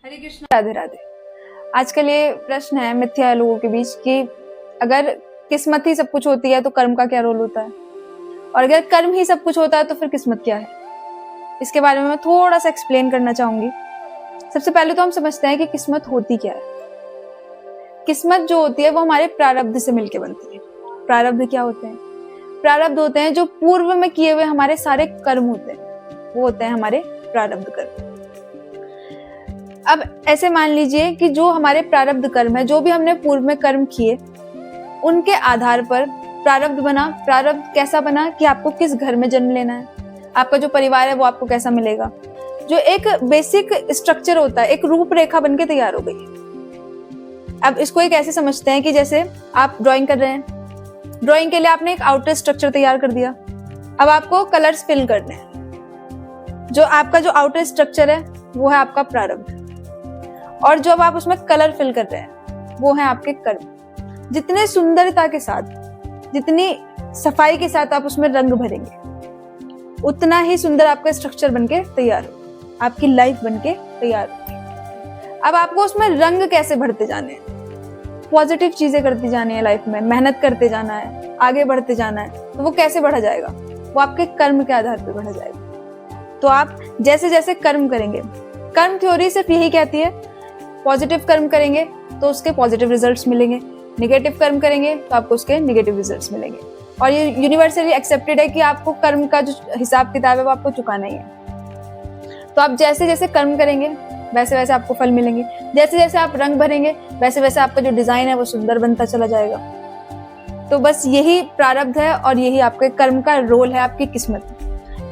हरे कृष्ण, राधे राधे। आजकल ये प्रश्न है मिथ्या लोगों के बीच कि अगर किस्मत ही सब कुछ होती है तो कर्म का क्या रोल होता है, और अगर कर्म ही सब कुछ होता है तो फिर किस्मत क्या है। इसके बारे में मैं थोड़ा सा एक्सप्लेन करना चाहूंगी। सबसे पहले तो हम समझते हैं कि किस्मत होती क्या है। किस्मत जो होती है वो हमारे प्रारब्ध से मिलकर बनती है। प्रारब्ध क्या होते हैं? प्रारब्ध होते हैं जो पूर्व में किए हुए हमारे सारे कर्म होते हैं, वो होते हैं हमारे प्रारब्ध कर्म। अब ऐसे मान लीजिए कि जो हमारे प्रारब्ध कर्म है, जो भी हमने पूर्व में कर्म किए, उनके आधार पर प्रारब्ध बना। प्रारब्ध कैसा बना कि आपको किस घर में जन्म लेना है, आपका जो परिवार है वो आपको कैसा मिलेगा। जो एक बेसिक स्ट्रक्चर होता है, एक रूपरेखा बनके तैयार हो गई। अब इसको एक ऐसे समझते हैं कि जैसे आप ड्राइंग कर रहे हैं, ड्राइंग के लिए आपने एक आउटर स्ट्रक्चर तैयार कर दिया। अब आपको कलर्स फिल करने हैं। जो आपका जो आउटर स्ट्रक्चर है वो है आपका प्रारब्ध, और जब आप उसमें कलर फिल कर रहे हैं वो है आपके कर्म। जितने सुंदरता के साथ, जितनी सफाई के साथ आप उसमें रंग भरेंगे, उतना ही सुंदर आपका स्ट्रक्चर बनके तैयार हो, आपकी लाइफ बनके तैयार हो। अब आपको उसमें रंग कैसे भरते जाने हैं? पॉजिटिव चीजें करती जानी है लाइफ में, मेहनत करते जाना है, आगे बढ़ते जाना है। तो वो कैसे बढ़ा जाएगा? वो आपके कर्म के आधार पर बढ़ा जाएगा। तो आप जैसे जैसे कर्म करेंगे, कर्म थ्योरी सिर्फ यही कहती है, पॉजिटिव कर्म करेंगे तो उसके पॉजिटिव रिजल्ट्स मिलेंगे, नेगेटिव कर्म करेंगे तो आपको उसके नेगेटिव रिजल्ट्स मिलेंगे। और ये यूनिवर्सली एक्सेप्टेड है कि आपको कर्म का जो हिसाब किताब है वो आपको चुकाना ही है। तो आप जैसे जैसे कर्म करेंगे वैसे वैसे आपको फल मिलेंगे। जैसे जैसे आप रंग भरेंगे वैसे वैसे आपका जो डिजाइन है वो सुंदर बनता चला जाएगा। तो बस यही प्रारब्ध है और यही आपके कर्म का रोल है, आपकी किस्मत।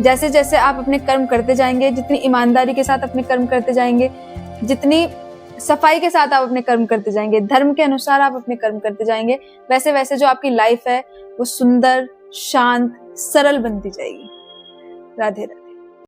जैसे जैसे आप अपने कर्म करते जाएंगे, जितनी ईमानदारी के साथ अपने कर्म करते जाएंगे, जितनी सफाई के साथ आप अपने कर्म करते जाएंगे, धर्म के अनुसार आप अपने कर्म करते जाएंगे, वैसे वैसे जो आपकी लाइफ है वो सुंदर, शांत, सरल बनती जाएगी। राधे राधे।